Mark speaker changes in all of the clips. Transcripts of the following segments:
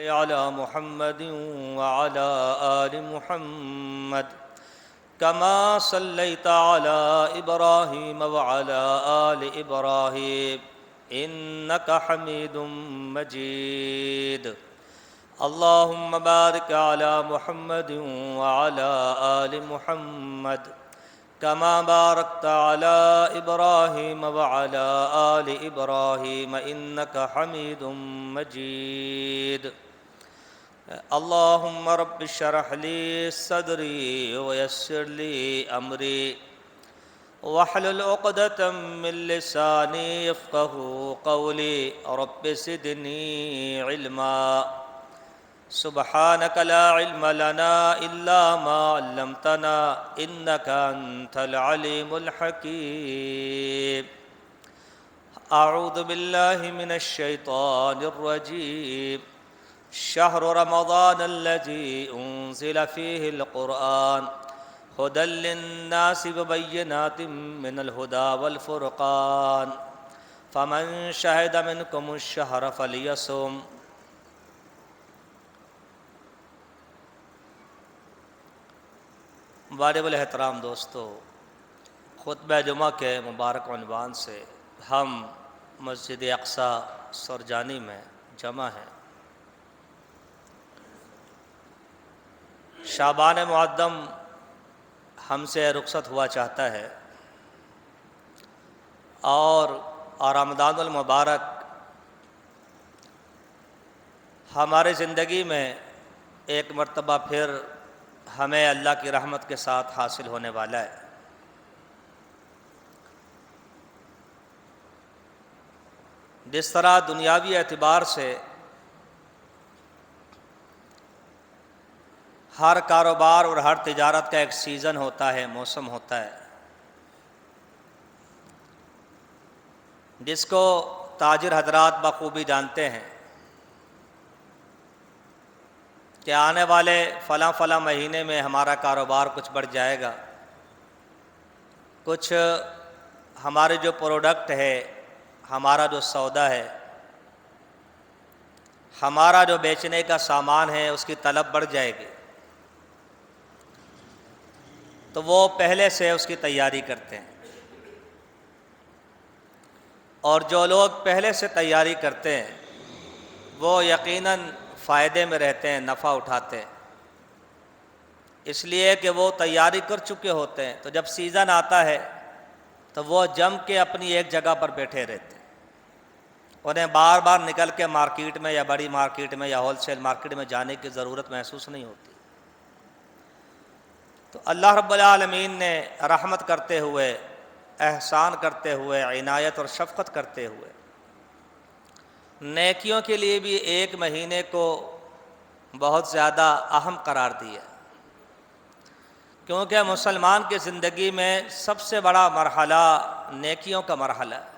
Speaker 1: على محمد وعلى آل محمد كما صليت على إبراهيم وعلى آل إبراهيم إنك حميد مجيد اللهم بارك على محمد وعلى آل محمد كما باركت على إبراهيم وعلى آل إبراهيم إنك حميد مجيد اللهم رب اشرح لي صدري ويسر لي أمري واحلل عقدة من لساني يفقهوا قولي رب زدني علما سبحانك لا علم لنا إلا ما علمتنا إنك أنت العليم الحكيم أعوذ بالله من الشيطان الرجيم شهر رمضان الذي أنزل فيه القرآن هدى للناس وبينات من الهدى والفرقان فمن شهد منكم الشهر فليصم واجب الاحترام دوستو، خطبہ جمعہ کے مبارک عنوان سے ہم مسجد اقصی سرجانی میں جمع ہیں۔ شعبان معظم ہم سے رخصت ہوا چاہتا ہے اور رمضان المبارک ہماری زندگی میں ایک مرتبہ پھر ہمیں اللہ کی رحمت کے ساتھ حاصل ہونے والا ہے۔ جس طرح دنیاوی اعتبار سے ہر کاروبار اور ہر تجارت کا ایک سیزن ہوتا ہے، موسم ہوتا ہے، جس کو تاجر حضرات بخوبی جانتے ہیں کہ آنے والے فلاں فلاں مہینے میں ہمارا کاروبار کچھ بڑھ جائے گا، کچھ ہمارے جو پروڈکٹ ہے، ہمارا جو سودا ہے، ہمارا جو بیچنے کا سامان ہے، اس کی طلب بڑھ جائے گی، تو وہ پہلے سے اس کی تیاری کرتے ہیں۔ اور جو لوگ پہلے سے تیاری کرتے ہیں وہ یقیناً فائدے میں رہتے ہیں، نفع اٹھاتے ہیں، اس لیے کہ وہ تیاری کر چکے ہوتے ہیں، تو جب سیزن آتا ہے تو وہ جم کے اپنی ایک جگہ پر بیٹھے رہتے ہیں، انہیں بار بار نکل کے مارکیٹ میں یا بڑی مارکیٹ میں یا ہول سیل مارکیٹ میں جانے کی ضرورت محسوس نہیں ہوتی۔ تو اللہ رب العالمین نے رحمت کرتے ہوئے، احسان کرتے ہوئے، عنایت اور شفقت کرتے ہوئے نیکیوں کے لیے بھی ایک مہینے کو بہت زیادہ اہم قرار دیا، کیونکہ مسلمان کی زندگی میں سب سے بڑا مرحلہ نیکیوں کا مرحلہ ہے،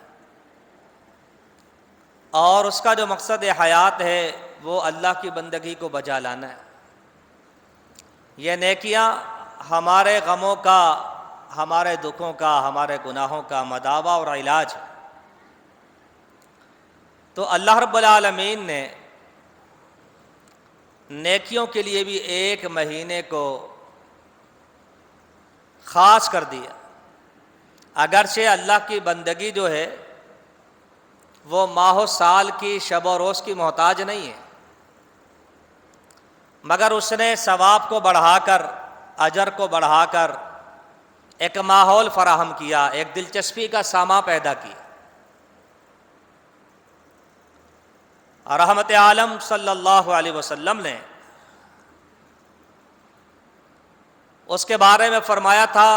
Speaker 1: اور اس کا جو مقصد حیات ہے وہ اللہ کی بندگی کو بجا لانا ہے۔ یہ نیکیاں ہمارے غموں کا، ہمارے دکھوں کا، ہمارے گناہوں کا مداوا اور علاج ہے۔ تو اللہ رب العالمین نے نیکیوں کے لیے بھی ایک مہینے کو خاص کر دیا، اگرچہ اللہ کی بندگی جو ہے وہ ماہ و سال کی شب و روز کی محتاج نہیں ہے، مگر اس نے ثواب کو بڑھا کر، اجر کو بڑھا کر ایک ماحول فراہم کیا، ایک دلچسپی کا سامہ پیدا کیا۔ رحمت عالم صلی اللہ علیہ وسلم نے اس کے بارے میں فرمایا تھا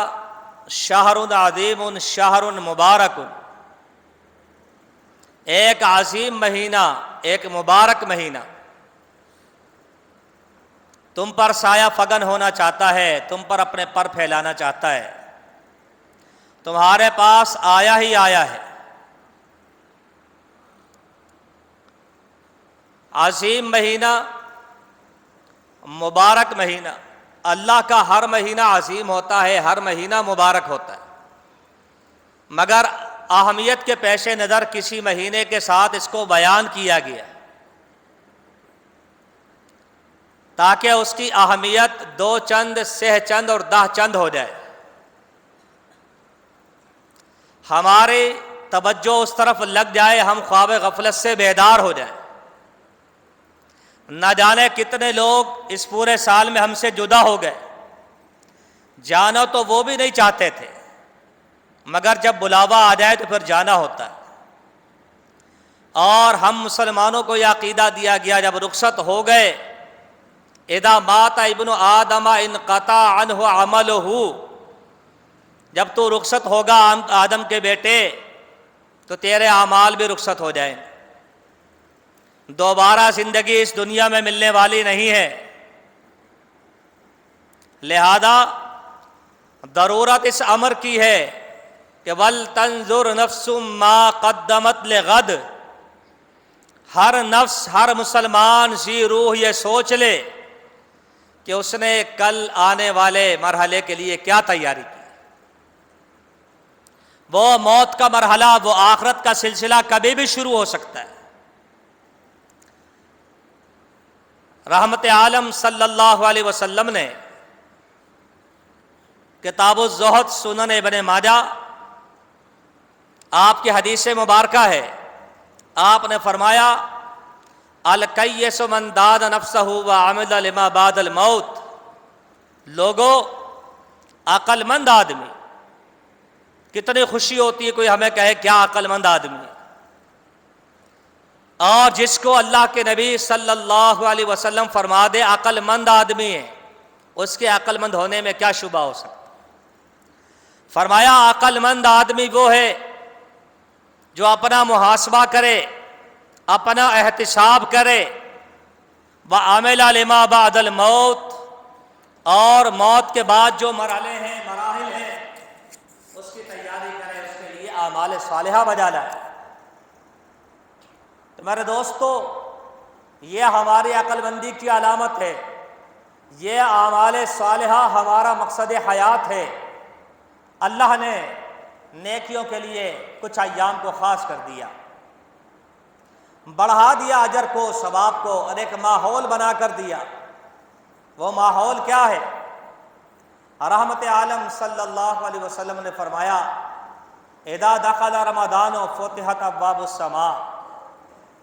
Speaker 1: شہر عظیم شہر مبارک، ایک عظیم مہینہ، ایک مبارک مہینہ تم پر سایہ فگن ہونا چاہتا ہے، تم پر اپنے پر پھیلانا چاہتا ہے، تمہارے پاس آیا ہی آیا ہے۔ عظیم مہینہ، مبارک مہینہ، اللہ کا ہر مہینہ عظیم ہوتا ہے، ہر مہینہ مبارک ہوتا ہے، مگر اہمیت کے پیش نظر کسی مہینے کے ساتھ اس کو بیان کیا گیا۔ تاکہ اس کی اہمیت 2 چند 6 چند اور 10 چند ہو جائے، ہماری توجہ اس طرف لگ جائے، ہم خواب غفلت سے بیدار ہو جائیں۔ نہ جانے کتنے لوگ اس پورے سال میں ہم سے جدا ہو گئے، جانا تو وہ بھی نہیں چاہتے تھے، مگر جب بلاوا آ جائے تو پھر جانا ہوتا ہے۔ اور ہم مسلمانوں کو یہ عقیدہ دیا گیا جب رخصت ہو گئے، اذا مات ابن آدم انقطع عنہ عملہ، جب تو رخصت ہوگا آدم کے بیٹے تو تیرے اعمال بھی رخصت ہو جائیں، دوبارہ زندگی اس دنیا میں ملنے والی نہیں ہے۔ لہذا ضرورت اس امر کی ہے کہ وَلْتَنْظُرْ نَفْسٌ مَا قَدَّمَتْ لِغَدٍ، ہر نفس، ہر مسلمان ذی روح یہ سوچ لے کہ اس نے کل آنے والے مرحلے کے لیے کیا تیاری کی۔ وہ موت کا مرحلہ، وہ آخرت کا سلسلہ کبھی بھی شروع ہو سکتا ہے۔ رحمت عالم صلی اللہ علیہ وسلم نے کتاب الزہد سنن ابن ماجہ، آپ کی حدیث مبارکہ ہے، آپ نے فرمایا الکیس من داد نفسہ وعمل لما بعد الموت، لوگو عقل مند آدمی، کتنی خوشی ہوتی ہے کوئی ہمیں کہے کیا عقل مند آدمی ہے، اور جس کو اللہ کے نبی صلی اللہ علیہ وسلم فرما دے عقل مند آدمی ہے، اس کے عقل مند ہونے میں کیا شبہ ہو سکتا۔ فرمایا عقل مند آدمی وہ ہے جو اپنا محاسبہ کرے، اپنا احتساب کرے، وَعَمِلَ لِمَا بَعْدَ الْمَوْتِ، اور موت کے بعد جو مرحلے ہیں، مراحل ہیں، اس کی تیاری کرے، اس کے لیے اعمال صالحہ بجا لائے۔ تو میرے دوستو، یہ ہماری عقل مندی کی علامت ہے، یہ اعمال صالحہ ہمارا مقصد حیات ہے۔ اللہ نے نیکیوں کے لیے کچھ ایام کو خاص کر دیا، بڑھا دیا اجر کو، ثواب کو، اور ایک ماحول بنا کر دیا۔ وہ ماحول کیا ہے؟ رحمت عالم صلی اللہ علیہ وسلم نے فرمایا اذا دخل رمضان فتحت ابواب السماء،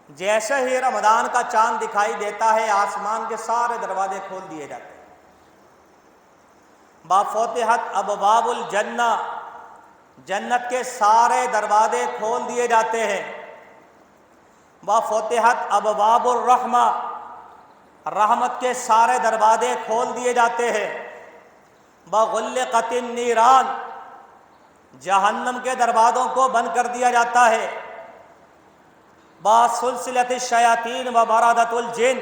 Speaker 1: جیسے ہی رمضان کا چاند دکھائی دیتا ہے آسمان کے سارے دروازے کھول دیے جاتے ہیں۔ فتحت ابواب الجنہ، جنت کے سارے دروازے کھول دیے جاتے ہیں۔ فتحت ابواب الرحمہ، رحمت کے سارے دروازے کھول دیے جاتے ہیں۔ غلقت النیران، جہنم کے دروازوں کو بند کر دیا جاتا ہے۔ سلسلۃ الشیاطین و مرادۃ الجن،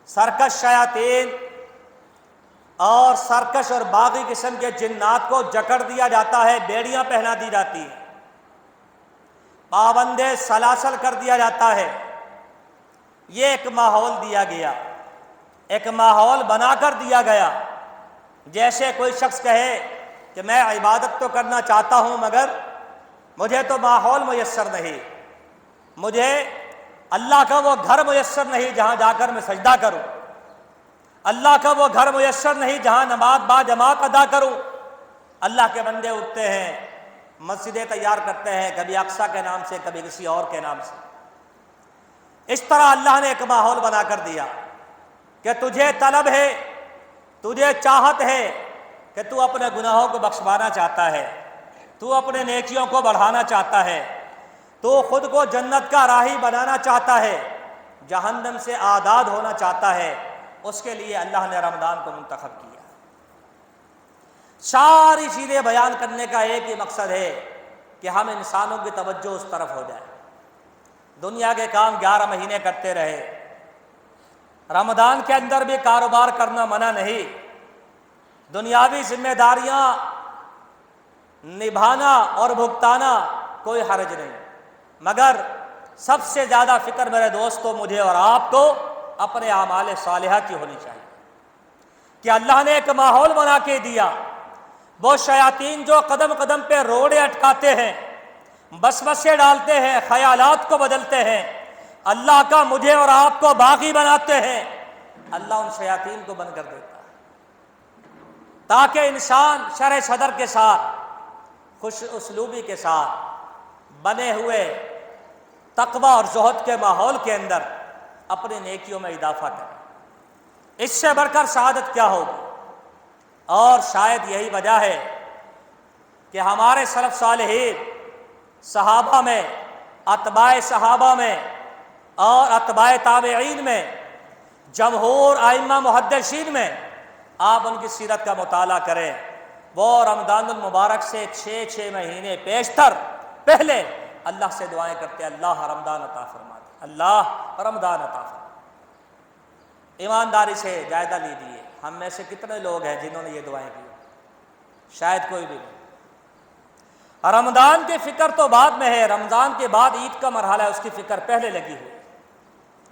Speaker 1: سرکش شیاطین اور سرکش اور باغی قسم کے جنات کو جکڑ دیا جاتا ہے، بیڑیاں پہنا دی جاتی ہیں، پابندے سلاسل کر دیا جاتا ہے۔ یہ ایک ماحول دیا گیا، ایک ماحول بنا کر دیا گیا۔ جیسے کوئی شخص کہے کہ میں عبادت تو کرنا چاہتا ہوں مگر مجھے تو ماحول میسر نہیں، مجھے اللہ کا وہ گھر میسر نہیں جہاں جا کر میں سجدہ کروں، اللہ کا وہ گھر میسر نہیں جہاں نماز با جماعت ادا کروں۔ اللہ کے بندے اٹھتے ہیں، مسجدیں تیار کرتے ہیں، کبھی اقصیٰ کے نام سے، کبھی کسی اور کے نام سے۔ اس طرح اللہ نے ایک ماحول بنا کر دیا کہ تجھے طلب ہے، تجھے چاہت ہے کہ تو اپنے گناہوں کو بخشوانا چاہتا ہے، تو اپنے نیکیوں کو بڑھانا چاہتا ہے، تو خود کو جنت کا راہی بنانا چاہتا ہے، جہنم سے آزاد ہونا چاہتا ہے۔ اس کے لیے اللہ نے رمضان کو منتخب کیا۔ ساری چیزیں بیان کرنے کا ایک ہی مقصد ہے کہ ہم انسانوں کی توجہ اس طرف ہو جائے۔ دنیا کے کام 11 مہینے کرتے رہے، رمضان کے اندر بھی کاروبار کرنا منع نہیں، دنیاوی ذمہ داریاں نبھانا اور بھگتانا کوئی حرج نہیں، مگر سب سے زیادہ فکر میرے دوستوں مجھے اور آپ کو اپنے اعمال صالحہ کی ہونی چاہیے کہ اللہ نے ایک ماحول بنا کے دیا۔ وہ شیاطین جو قدم قدم پہ روڑے اٹکاتے ہیں، وسوسے ڈالتے ہیں، خیالات کو بدلتے ہیں، اللہ کا مجھے اور آپ کو باغی بناتے ہیں، اللہ ان شیاطین کو بند کر دیتا ہے، تاکہ انسان شرح صدر کے ساتھ، خوش اسلوبی کے ساتھ، بنے ہوئے تقوی اور زہد کے ماحول کے اندر اپنی نیکیوں میں اضافہ کرے۔ اس سے بڑھ کر سعادت کیا ہوگی؟ اور شاید یہی وجہ ہے کہ ہمارے سلف صالحین، صحابہ میں، اتباع صحابہ میں اور اتباع تابعین میں، جمہور ائمہ محدثین میں، آپ ان کی سیرت کا مطالعہ کریں، وہ رمضان المبارک سے 6 مہینے پیشتر پہلے اللہ سے دعائیں کرتے، اللہ رمضان عطا فرما دے، اللہ رمضان عطا فرما دے۔ ایمانداری سے جائزہ لیجیے، ہم میں سے کتنے لوگ ہیں جنہوں نے یہ دعائیں کی؟ شاید کوئی بھی نہیں۔ رمضان کی فکر تو بعد میں ہے، رمضان کے بعد عید کا مرحلہ ہے، اس کی فکر پہلے لگی ہوئی۔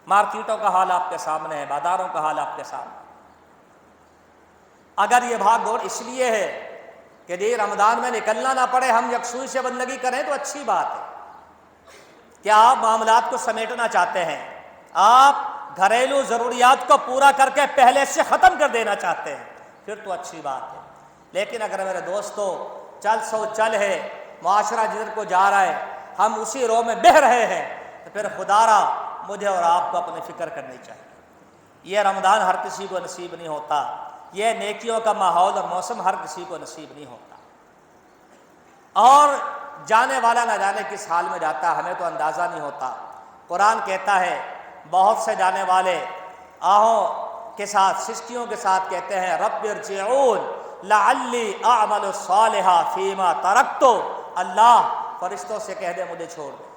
Speaker 1: مارکیٹوں کا حال آپ کے سامنے ہے، بازاروں کا حال آپ کے سامنے۔ اگر یہ بھاگ دوڑ اس لیے ہے کہ یہ رمضان میں نکلنا نہ پڑے، ہم یکسوئی سے بندگی کریں تو اچھی بات ہے۔ کیا آپ معاملات کو سمیٹنا چاہتے ہیں؟ آپ گھریلو ضروریات کو پورا کر کے پہلے سے ختم کر دینا چاہتے ہیں، پھر تو اچھی بات ہے۔ لیکن اگر میرے دوستو چل سو چل ہے، معاشرہ جدھر کو جا رہا ہے، ہم اسی رو میں بہہ رہے ہیں، تو پھر خدا را مجھے اور آپ کو اپنی فکر کرنی چاہیے۔ یہ رمضان ہر کسی کو نصیب نہیں ہوتا، یہ نیکیوں کا ماحول اور موسم ہر کسی کو نصیب نہیں ہوتا، اور جانے والا نہ جانے کس حال میں جاتا ہے ہمیں تو اندازہ نہیں ہوتا۔ قرآن کہتا ہے بہت سے جانے والے آہوں کے ساتھ، سسکیوں کے ساتھ کہتے ہیں رب ارجعون لعلی اعمل صالحا فیما ترکت، اللہ فرشتوں سے کہہ دے مجھے چھوڑ دے،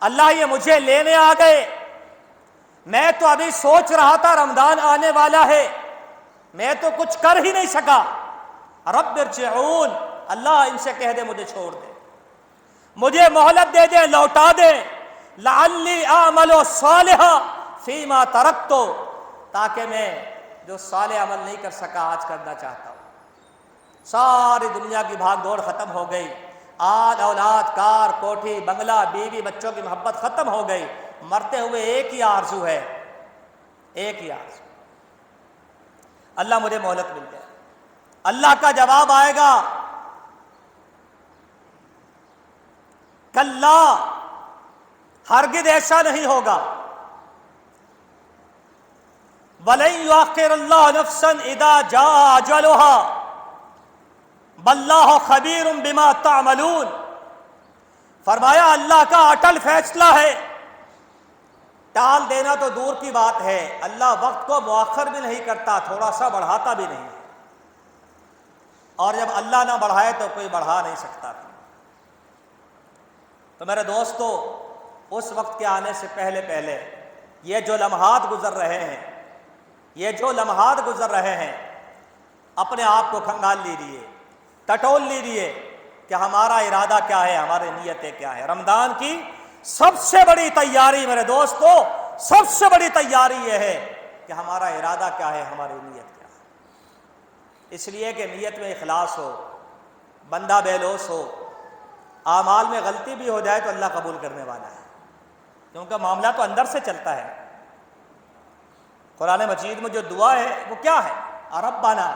Speaker 1: اللہ یہ مجھے لینے آ گئے، میں تو ابھی سوچ رہا تھا رمضان آنے والا ہے، میں تو کچھ کر ہی نہیں سکا، رب ارجعون، اللہ ان سے کہہ دے مجھے چھوڑ دے، مجھے مہلت دے دے، لوٹا دے، لعلی اعمل صالحا فیما ترکت، تاکہ میں جو صالح عمل نہیں کر سکا آج کرنا چاہتا ہوں۔ ساری دنیا کی بھاگ دوڑ ختم ہو گئی، آج اولاد، کار، کوٹھی، بنگلہ، بیوی، بچوں کی محبت ختم ہو گئی، مرتے ہوئے ایک ہی آرزو ہے، ایک ہی آرزو، اللہ مجھے مہلت مل جائے۔ اللہ کا جواب آئے گا کلا، ہرگز ایسا نہیں ہوگا، وَلَن يُؤَخِّرَ اللَّهُ نَفْسًا إِذَا جَاءَ أَجَلُهَا وَاللَّهُ خَبِيرٌ بِمَا تَعْمَلُونَ، فرمایا اللہ کا اٹل فیصلہ ہے، ٹال دینا تو دور کی بات ہے، اللہ وقت کو مؤخر بھی نہیں کرتا، تھوڑا سا بڑھاتا بھی نہیں، اور جب اللہ نہ بڑھائے تو کوئی بڑھا نہیں سکتا۔ تو میرے دوستو، اس وقت کے آنے سے پہلے پہلے یہ جو لمحات گزر رہے ہیں، یہ جو لمحات گزر رہے ہیں، اپنے آپ کو کھنگال لیجیے، ٹٹول لیجیے کہ ہمارا ارادہ کیا ہے، ہماری نیتیں کیا ہے۔ رمضان کی سب سے بڑی تیاری میرے دوستو، سب سے بڑی تیاری یہ ہے کہ ہمارا ارادہ کیا ہے، ہماری نیت کیا ہے۔ اس لیے کہ نیت میں اخلاص ہو، بندہ بے لوث ہو، اعمال میں غلطی بھی ہو جائے تو اللہ قبول کرنے والا ہے، کیونکہ معاملہ تو اندر سے چلتا ہے۔ قرآن مجید میں جو دعا ہے وہ کیا ہے؟ ربنا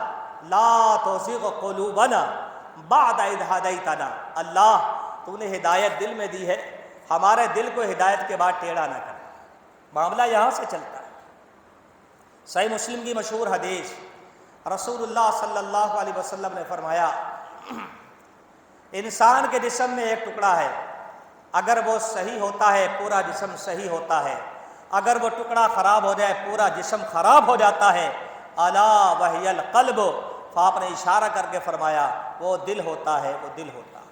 Speaker 1: لا تزغ قلوبنا بعد اذ ہدیتنا، اللہ تو نے ہدایت دل میں دی ہے، ہمارے دل کو ہدایت کے بعد ٹیڑھا نہ کر۔ معاملہ یہاں سے چلتا ہے۔ صحیح مسلم کی مشہور حدیث، رسول اللہ صلی اللہ علیہ وسلم نے فرمایا انسان کے جسم میں ایک ٹکڑا ہے، اگر وہ صحیح ہوتا ہے پورا جسم صحیح ہوتا ہے، اگر وہ ٹکڑا خراب ہو جائے پورا جسم خراب ہو جاتا ہے۔ الا وہی القلب، آپ نے اشارہ کر کے فرمایا وہ دل ہوتا ہے، وہ دل ہوتا ہے۔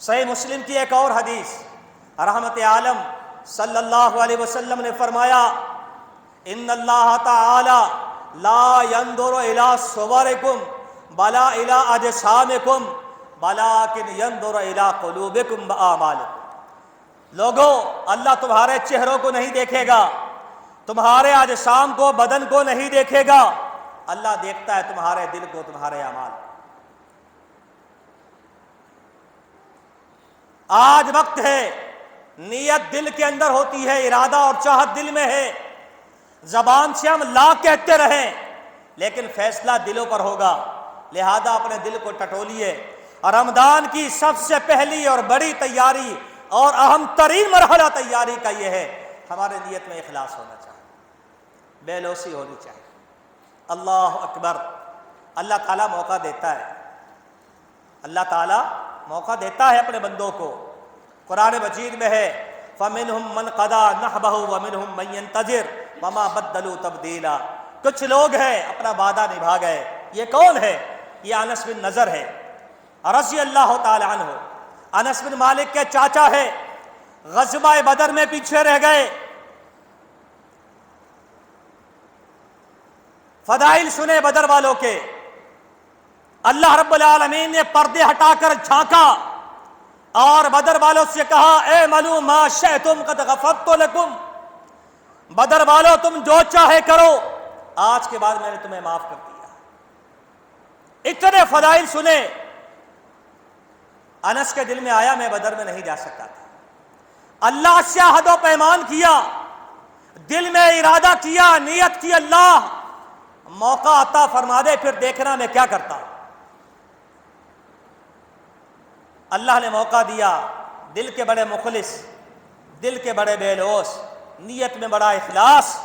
Speaker 1: صحیح مسلم کی ایک اور حدیث، رحمت عالم صلی اللہ علیہ وسلم نے فرمایا ان اللہ تعالی لا ينظر الى صورکم بلا الى اجسامکم ولکن ينظر الى قلوبکم واعمالکم، لوگو اللہ تمہارے چہروں کو نہیں دیکھے گا، تمہارے اجسام کو، بدن کو نہیں دیکھے گا، اللہ دیکھتا ہے تمہارے دل کو، تمہارے اعمال۔ آج وقت ہے، نیت دل کے اندر ہوتی ہے، ارادہ اور چاہت دل میں ہے، زبان سے ہم لا کہتے رہیں لیکن فیصلہ دلوں پر ہوگا، لہذا اپنے دل کو ٹٹولیے۔ اور رمضان کی سب سے پہلی اور بڑی تیاری اور اہم ترین مرحلہ تیاری کا یہ ہے، ہمارے نیت میں اخلاص ہونا چاہیے، بے لوثی ہونی چاہیے۔ اللہ اکبر، اللہ تعالیٰ موقع دیتا ہے، اللہ تعالیٰ موقع دیتا ہے اپنے بندوں کو۔ قرآن مجید میں ہے فَمِنْهُمْ مَنْ قَضَى نَحْبَهُ وَمِنْهُمْ مَنْ يَنْتَظِرُ وَمَا بَدَّلُوا تَبْدِيلًا۔ کچھ لوگ ہیں اپنا وعدہ نبھا گئے۔ یہ کون ہے؟ یہ انس بن نضر ہے رضی اللہ تعالی عنہ۔ انس بن مالک کے چاچا ہے، غزوہ بدر میں پیچھے رہ گئے۔ فضائل سنے بدر والوں کے، اللہ رب العالمین نے پردے ہٹا کر جھانکا اور بدر والوں سے کہا اعملوا ما شئتم قد غفرت لکم، بدر والوں تم جو چاہے کرو، آج کے بعد میں نے تمہیں معاف کر دیا۔ اتنے فضائل سنے، انس کے دل میں آیا میں بدر میں نہیں جا سکتا تھا، اللہ سے عہد و پیمان کیا، دل میں ارادہ کیا، نیت کی اللہ موقع عطا فرما دے پھر دیکھنا میں کیا کرتا ہوں۔ اللہ نے موقع دیا، دل کے بڑے مخلص، دل کے بڑے بے لوث، نیت میں بڑا اخلاص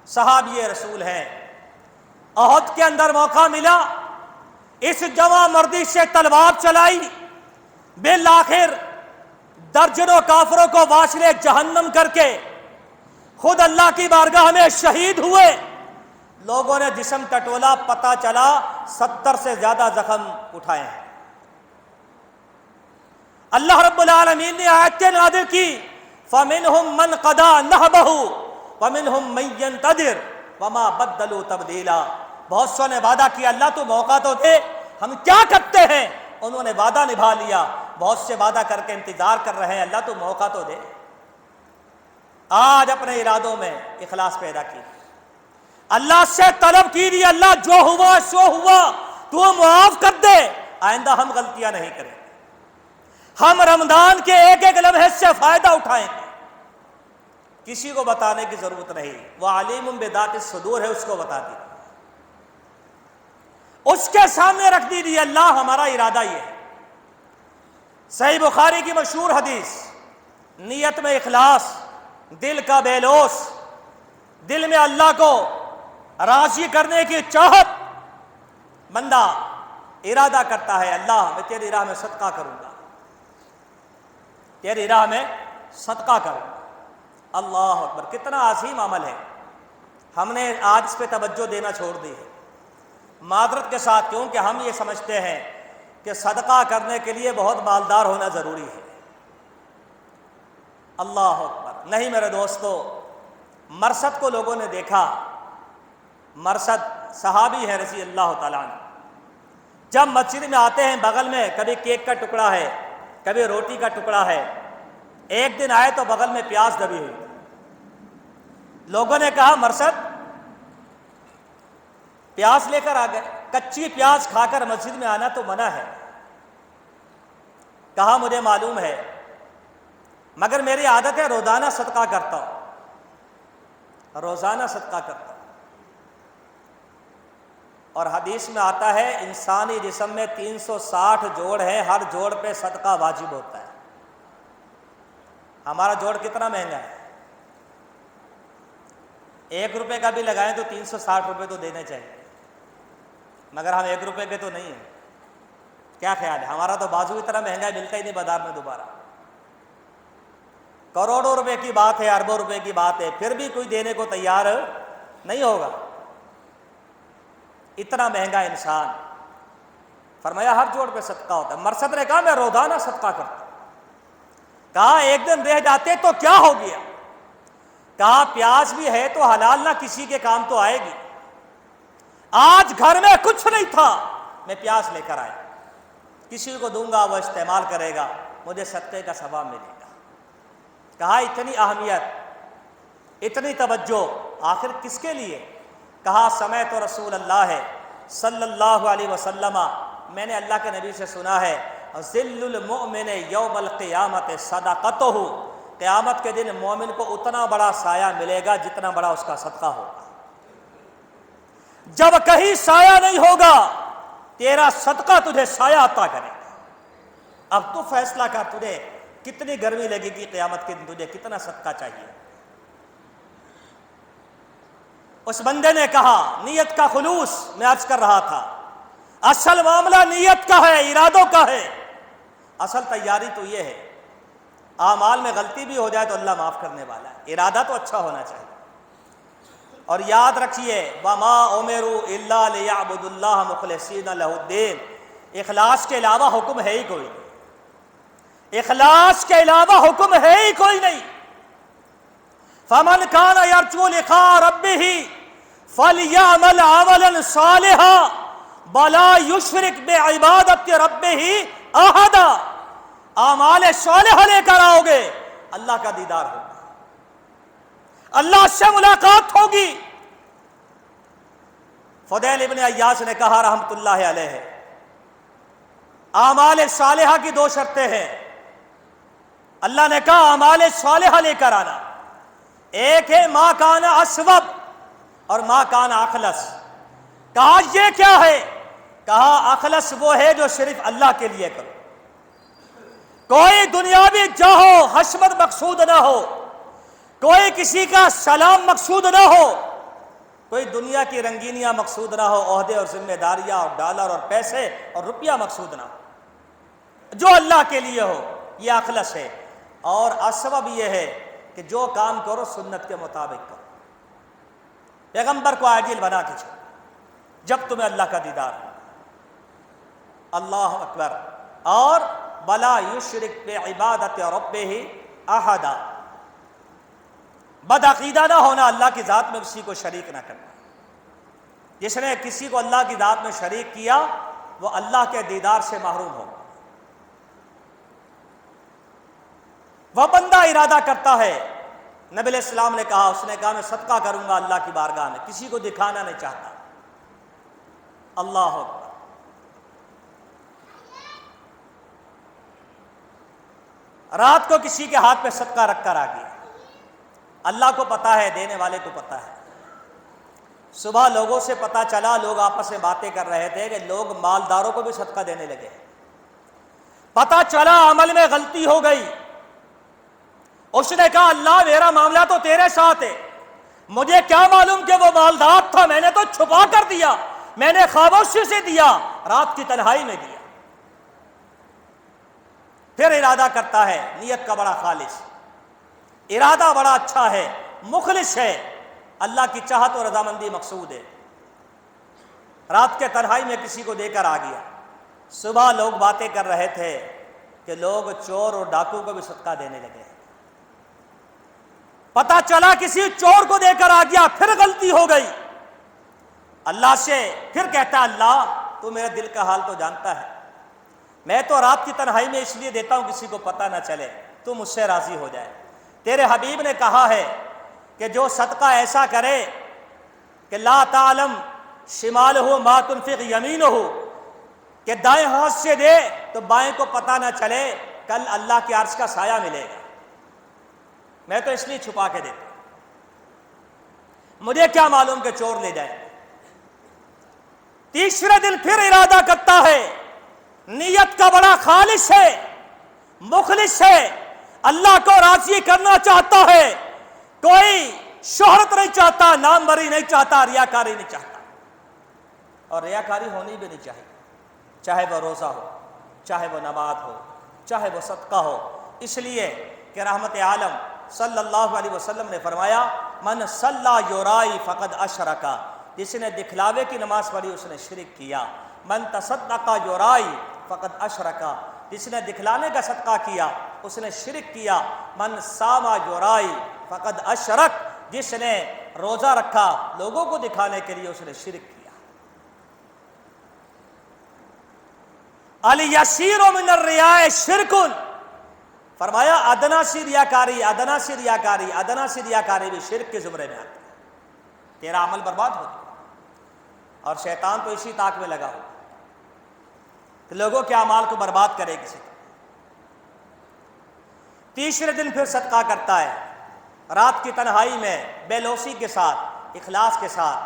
Speaker 1: صحابی رسول ہیں۔ احد کے اندر موقع ملا، اس جوان مردی سے تلوار چلائی، بالآخر درجنوں کافروں کو واصل جہنم کر کے خود اللہ کی بارگاہ میں شہید ہوئے۔ لوگوں نے جسم ٹٹولا، پتہ چلا 70 سے زیادہ زخم اٹھائے ہیں۔ اللہ رب العالمین نے آیتیں نازل کی فَمِنْهُمْ مَنْ قَضَى نَحْبَهُ وَمِنْهُمْ مَنْ يَنْتَظِرُ وَمَا بَدَّلُوا تَبْدِيلًا۔ بہت سو نے وعدہ کیا اللہ تو موقع تو دے، ہم کیا کرتے ہیں؟ انہوں نے وعدہ نبھا لیا۔ بہت سے وعدہ کر کے انتظار کر رہے ہیں اللہ تو موقع تو دے۔ آج اپنے ارادوں میں اخلاص پیدا کی، اللہ سے طلب کی اللہ جو ہوا سو ہوا، تو معاف کر دے، آئندہ ہم غلطیاں نہیں کریں، ہم رمضان کے ایک ایک لمحے سے فائدہ اٹھائیں گے، کسی کو بتانے کی ضرورت نہیں۔ وہ علیم بذات الصدور ہے، اس کو بتا دی، اس کے سامنے رکھ دی اللہ ہمارا ارادہ یہ ہے۔ صحیح بخاری کی مشہور حدیث، نیت میں اخلاص، دل کا بے لوث، دل میں اللہ کو راضی کرنے کی چاہت، بندہ ارادہ کرتا ہے اللہ میں تیری راہ میں صدقہ کروں گا، تیری راہ میں صدقہ کروں گا۔ اللہ اکبر، کتنا عظیم عمل ہے، ہم نے آج اس پہ توجہ دینا چھوڑ دی ہے، معذرت کے ساتھ، کیونکہ ہم یہ سمجھتے ہیں کہ صدقہ کرنے کے لیے بہت مالدار ہونا ضروری ہے۔ اللہ اکبر، نہیں میرے دوستو، مرثد کو لوگوں نے دیکھا، مرثد صحابی ہے رضی اللہ تعالیٰ عنہ، جب مسجد میں آتے ہیں بغل میں کبھی کیک کا ٹکڑا ہے، کبھی روٹی کا ٹکڑا ہے۔ ایک دن آئے تو بغل میں پیاز دبی ہوئی، لوگوں نے کہا مرثد پیاز لے کر آ گئے، کچی پیاز کھا کر مسجد میں آنا تو منع ہے۔ کہا مجھے معلوم ہے، مگر میری عادت ہے روزانہ صدقہ کرتا ہوں، روزانہ صدقہ کرتا ہوں، اور حدیث میں آتا ہے انسانی جسم میں 360 جوڑ ہیں، ہر جوڑ پہ صدقہ واجب ہوتا ہے۔ ہمارا جوڑ کتنا مہنگا ہے، 1 روپے کا بھی لگائیں تو 360 روپے تو دینے چاہیے، مگر ہم 1 روپے کے تو نہیں ہیں۔ کیا خیال ہے؟ ہمارا تو بازو اتنا مہنگا ملتا ہی نہیں بازار میں دوبارہ، کروڑوں روپے کی بات ہے، اربوں روپے کی بات ہے، پھر بھی کوئی دینے کو تیار نہیں ہوگا، اتنا مہنگا انسان۔ فرمایا ہر جوڑ پہ صدقہ ہوتا ہے۔ مرثد نے کہا میں روزانہ صدقہ کرتا ہوں۔ کہا ایک دن رہ جاتے تو کیا ہو گیا؟ کہا پیاز بھی ہے تو حلال نہ کسی کے کام تو آئے گی، آج گھر میں کچھ نہیں تھا، میں پیاز لے کر آیا، کسی کو دوں گا وہ استعمال کرے گا، مجھے صدقے کا ثواب ملے گا۔ کہا اتنی اہمیت، اتنی توجہ آخر کس کے لیے؟ کہا سمعت رسول اللہ صلی اللہ علیہ وسلم، میں نے اللہ کے نبی سے سنا ہے ذل المؤمن یوم القیامت صدقتہ، قیامت کے دن مومن کو اتنا بڑا سایہ ملے گا جتنا بڑا اس کا صدقہ ہوگا۔ جب کہیں سایہ نہیں ہوگا تیرا صدقہ تجھے سایہ عطا کرے گا۔ اب تو فیصلہ کر تجھے کتنی گرمی لگے گی قیامت کے دن، تجھے کتنا صدقہ چاہیے۔ اس بندے نے کہا نیت کا خلوص، میں عرض کر رہا تھا اصل معاملہ نیت کا ہے، ارادوں کا ہے۔ اصل تیاری تو یہ ہے، اعمال میں غلطی بھی ہو جائے تو اللہ معاف کرنے والا ہے، ارادہ تو اچھا ہونا چاہیے۔ اور یاد رکھیے وَمَا أُمِرُوا إِلَّا لِيَعْبُدُوا اللَّهَ مُخْلِصِينَ لَهُ الدِّينَ، اخلاص کے علاوہ حکم ہے ہی کوئی نہیں، اخلاص کے علاوہ حکم ہے ہی کوئی نہیں۔ فَمَنْ كَانَ يَرْجُو لِقَاءَ رَبِّهِ فَلْيَعْمَلْ عَمَلًا صَالِحًا وَلَا يُشْرِكْ بِعِبَادَةِ رَبِّهِ أَحَدًا، اعمال صالحہ لے کر آؤ گے اللہ کا دیدار ہوگا، اللہ سے ملاقات ہوگی۔ فضیل ابن عیاض نے کہا رحمت اللہ علیہ، اعمال صالحہ کی دو شرطیں ہیں۔ اللہ نے کہا اعمال صالحہ لے کر آنا، ایک ہے ما کان اسوب اور ما کان اخلص۔ کہا یہ کیا ہے؟ کہا اخلص وہ ہے جو صرف اللہ کے لیے کرو، کوئی دنیاوی جاہو حشمت مقصود نہ ہو، کوئی کسی کا سلام مقصود نہ ہو، کوئی دنیا کی رنگینیاں مقصود نہ ہو، عہدے اور ذمہ داریاں اور ڈالر اور پیسے اور روپیہ مقصود نہ ہو، جو اللہ کے لیے ہو، یہ اخلص ہے۔ اور اسبب یہ ہے کہ جو کام کرو سنت کے مطابق کرو، پیغمبر کو آئیڈیل بنا کے چلو، جب تمہیں اللہ کا دیدار ہو۔ اللہ اکبر۔ اور وَلَا يُشْرِكْ بِعِبَادَةِ رَبِّهِ أَحَدًا، بدعقیدہ نہ ہونا، اللہ کی ذات میں کسی کو شریک نہ کرنا۔ جس نے کسی کو اللہ کی ذات میں شریک کیا وہ اللہ کے دیدار سے محروم ہو۔ وہ بندہ ارادہ کرتا ہے، نبی علیہ السلام نے کہا، اس نے کہا میں صدقہ کروں گا اللہ کی بارگاہ میں، کسی کو دکھانا نہیں چاہتا۔ اللہ اکبر۔ رات کو کسی کے ہاتھ پہ صدقہ رکھ کر آ گیا، اللہ کو پتا ہے، دینے والے کو پتا ہے۔ صبح لوگوں سے پتا چلا، لوگ آپس میں باتیں کر رہے تھے کہ لوگ مالداروں کو بھی صدقہ دینے لگے۔ پتا چلا عمل میں غلطی ہو گئی، اس نے کہا اللہ میرا معاملہ تو تیرے ساتھ ہے، مجھے کیا معلوم کہ وہ مالدار تھا، میں نے تو چھپا کر دیا، میں نے خاموشی سے دیا، رات کی تنہائی میں دیا۔ پھر ارادہ کرتا ہے، نیت کا بڑا خالص، ارادہ بڑا اچھا ہے، مخلص ہے، اللہ کی چاہت اور رضامندی مقصود ہے۔ رات کے تنہائی میں کسی کو دے کر آ گیا۔ صبح لوگ باتیں کر رہے تھے کہ لوگ چور اور ڈاکو کو بھی صدقہ دینے لگے۔ پتہ چلا کسی چور کو دے کر آ گیا، پھر غلطی ہو گئی۔ اللہ سے پھر کہتا اللہ تو میرے دل کا حال تو جانتا ہے، میں تو رات کی تنہائی میں اس لیے دیتا ہوں کسی کو پتہ نہ چلے، تو مجھ سے راضی ہو جائے۔ تیرے حبیب نے کہا ہے کہ جو صدقہ ایسا کرے کہ لا تعلم شمالہ ما تنفق یمینہ، کہ دائیں ہاتھ سے دے تو بائیں کو پتہ نہ چلے، کل اللہ کے عرش کا سایہ ملے گا۔ میں تو اس لیے چھپا کے دیتا ہوں، مجھے کیا معلوم کہ چور لے جائے۔ تیسرے دن پھر ارادہ کرتا ہے، نیت کا بڑا خالص ہے، مخلص ہے، اللہ کو راضی کرنا چاہتا ہے، کوئی شہرت نہیں چاہتا، نام بری نہیں چاہتا، ریاکاری نہیں چاہتا۔ اور ریاکاری ہونی بھی نہیں چاہیے، چاہے وہ روزہ ہو، چاہے وہ نماز ہو، چاہے وہ صدقہ ہو، اس لیے کہ رحمت عالم صلی اللہ علیہ وسلم نے فرمایا من صلی یرائی فقد اشرک، جس نے دکھلاوے کی نماز پڑھی اس نے شرک کیا۔ من تصدق یرائی فقد اشرک، جس نے دکھلانے کا صدقہ کیا اس نے شرک کیا۔ من صام یرائی فقد اشرک، جس نے روزہ رکھا لوگوں کو دکھانے کے لیے اس نے شرک کیا۔ الیسیر من الریاء شرک، فرمایا ادنا سی ریاکاری، ادنا سی ریاکاری، ادنا سی ریاکاری بھی شرک کے زمرے میں آتی ہے، تیرا عمل برباد ہو گیا۔ اور شیطان تو اسی طاق میں لگا ہو کہ لوگوں کے اعمال کو برباد کرے کسی طرح۔
Speaker 2: تیسرے دن پھر صدقہ کرتا ہے، رات کی تنہائی میں بے لوثی کے ساتھ، اخلاص کے ساتھ۔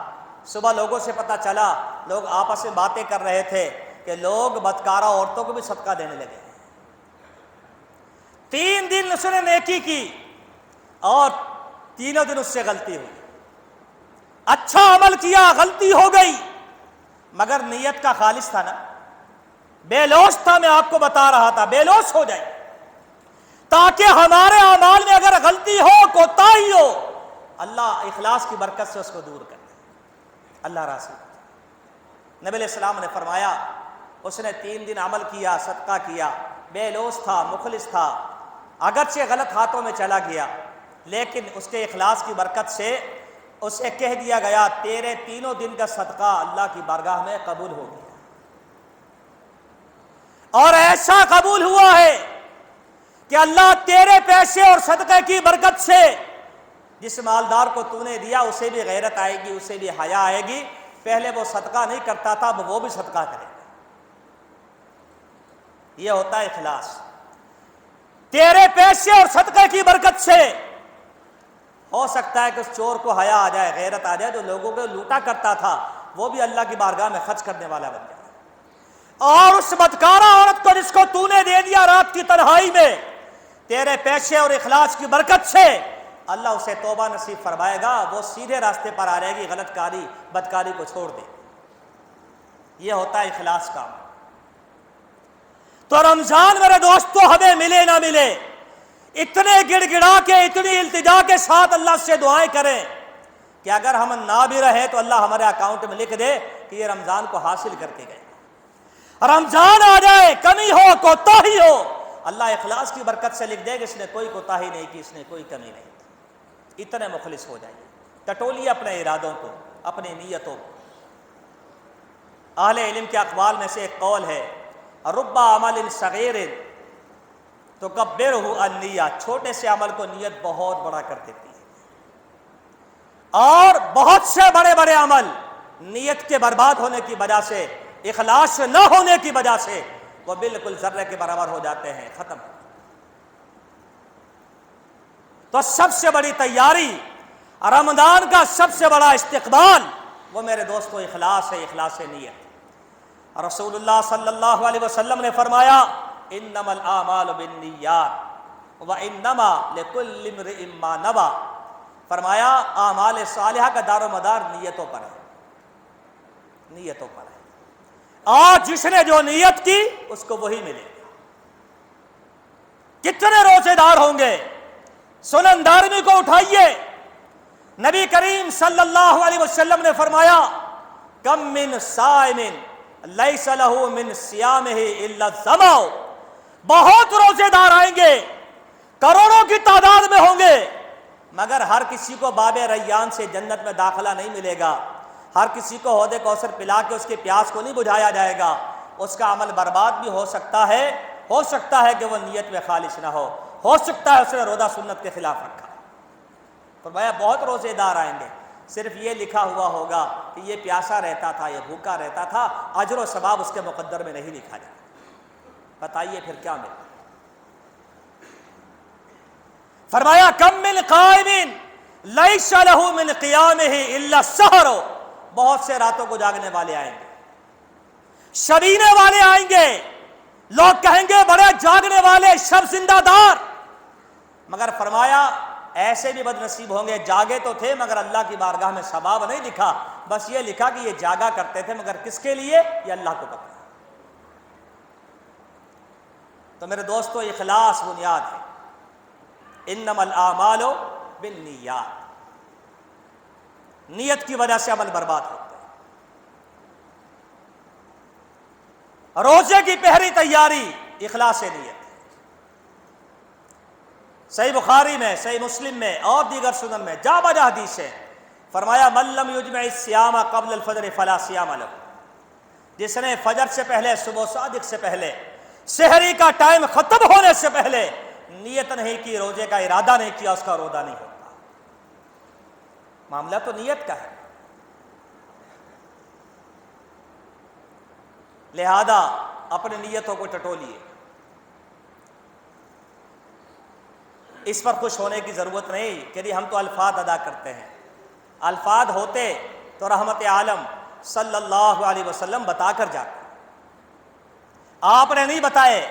Speaker 2: صبح لوگوں سے پتہ چلا، لوگ آپس میں باتیں کر رہے تھے کہ لوگ بدکارہ عورتوں کو بھی صدقہ دینے لگے۔ 3 دن اس نے نیکی کی اور تینوں دن اس سے غلطی ہوئی۔ اچھا عمل کیا، غلطی ہو گئی، مگر نیت کا خالص تھا نا، بے لوث تھا۔ میں آپ کو بتا رہا تھا بے لوث ہو جائے، تاکہ ہمارے اعمال میں اگر غلطی ہو، کوتاہی ہو، اللہ اخلاص کی برکت سے اس کو دور کر دے۔ اللہ راضی۔ نبی علیہ السلام نے فرمایا اس نے 3 دن عمل کیا، صدقہ کیا، بے لوث تھا، مخلص تھا، اگرچہ غلط ہاتھوں میں چلا گیا، لیکن اس کے اخلاص کی برکت سے اسے کہہ دیا گیا تیرے 3 دن کا صدقہ اللہ کی بارگاہ میں قبول ہو گیا۔ اور ایسا قبول ہوا ہے کہ اللہ تیرے پیسے اور صدقے کی برکت سے جس مالدار کو تو نے دیا اسے بھی غیرت آئے گی، اسے بھی حیا آئے گی۔ پہلے وہ صدقہ نہیں کرتا تھا، اب وہ بھی صدقہ کرے گا۔ یہ ہوتا ہے اخلاص۔ تیرے پیسے اور صدقے کی برکت سے ہو سکتا ہے کہ اس چور کو حیا آ جائے، غیرت آ جائے، جو لوگوں کو لوٹا کرتا تھا وہ بھی اللہ کی بارگاہ میں خرچ کرنے والا بن جائے۔ اور اس بدکارہ عورت کو جس کو تو نے دے دیا رات کی تنہائی میں، تیرے پیسے اور اخلاص کی برکت سے اللہ اسے توبہ نصیب فرمائے گا، وہ سیدھے راستے پر آ جائے گی، غلط کاری بدکاری کو چھوڑ دے۔ یہ ہوتا ہے اخلاص کا۔ تو رمضان میرے دوستو ہمیں ملے نہ ملے، اتنے گڑ گڑا کے، اتنی التجا کے ساتھ اللہ سے دعائیں کریں کہ اگر ہم نہ بھی رہے تو اللہ ہمارے اکاؤنٹ میں لکھ دے کہ یہ رمضان کو حاصل کر کے گئے۔ رمضان آ جائے، کمی ہو، کوتاہی ہو، اللہ اخلاص کی برکت سے لکھ دے کہ اس نے کوئی کوتاہی نہیں کی، اس نے کوئی کمی نہیں کی۔ اتنے مخلص ہو جائیے، ٹٹولیے اپنے ارادوں کو، اپنی نیتوں کو۔ اہل علم کے اقوال میں سے ایک قول ہے رب عمل صغیر تکبرہ النیہ، چھوٹے سے عمل کو نیت بہت بڑا کر دیتی ہے، اور بہت سے بڑے بڑے عمل نیت کے برباد ہونے کی وجہ سے، اخلاص نہ ہونے کی وجہ سے وہ بالکل ذرے کے برابر ہو جاتے ہیں، ختم۔ تو سب سے بڑی تیاری، رمضان کا سب سے بڑا استقبال وہ میرے دوستو اخلاص ہے، اخلاص نیت۔ رسول اللہ صلی اللہ علیہ وسلم نے فرمایا انما الاعمال بالنیات وانما لکل امرئ ما نوی، فرمایا اعمال صالحہ کا دار و مدار نیتوں پر ہے، نیتوں پر ہے، اور جس نے جو نیت کی اس کو وہی ملے گا۔ کتنے روزے دار ہوں گے؟ سنن دارمی کو اٹھائیے، نبی کریم صلی اللہ علیہ وسلم نے فرمایا کم من صائم لیس لہ من صیامہ الا الظمأ، بہت روزے دار آئیں گے، کروڑوں کی تعداد میں ہوں گے، مگر ہر کسی کو باب ریان سے جنت میں داخلہ نہیں ملے گا، ہر کسی کو حوض کوثر پلا کے اس کے پیاس کو نہیں بجھایا جائے گا، اس کا عمل برباد بھی ہو سکتا ہے کہ وہ نیت میں خالص نہ ہو سکتا ہے اس نے روزہ سنت کے خلاف رکھا۔ فرمایا بہت روزے دار آئیں گے، صرف یہ لکھا ہوا ہوگا کہ یہ پیاسا رہتا تھا، یہ بھوکا رہتا تھا، اجر و ثواب اس کے مقدر میں نہیں لکھا جائے۔ بتائیے پھر کیا ملے؟ فرمایا کم من قائم لیس لہ من قیامہ الا السحر، بہت سے راتوں کو جاگنے والے آئیں گے، شبینے والے آئیں گے، لوگ کہیں گے بڑے جاگنے والے، شب زندہ دار، مگر فرمایا ایسے بھی بد نصیب ہوں گے جاگے تو تھے مگر اللہ کی بارگاہ میں ثواب نہیں لکھا، بس یہ لکھا کہ یہ جاگا کرتے تھے، مگر کس کے لیے یہ اللہ کو پتہ۔ تو میرے دوستو اخلاص بنیاد ہے، انما الاعمال بالنیات، نیت کی وجہ سے عمل برباد ہوتا ہے۔ روزے کی پہلی تیاری اخلاص نیت، صحیح بخاری میں، صحیح مسلم میں اور دیگر سنن میں جا بجا حدیث ہے، فرمایا من لم یجمع الصیام قبل الفجر فلا صیام لہ، جس نے فجر سے پہلے، صبح صادق سے پہلے، سحری کا ٹائم ختم ہونے سے پہلے نیت نہیں کی، روزے کا ارادہ نہیں کیا، اس کا روزہ نہیں ہوتا۔ معاملہ تو نیت کا ہے، لہذا اپنی نیتوں کو ٹٹولیے۔ اس پر خوش ہونے کی ضرورت نہیں کہ جی ہم تو الفاظ ادا کرتے ہیں. الفاظ ہوتے تو رحمت عالم صلی اللہ علیہ وسلم بتا کر جاتے. آپ نے نہیں بتائے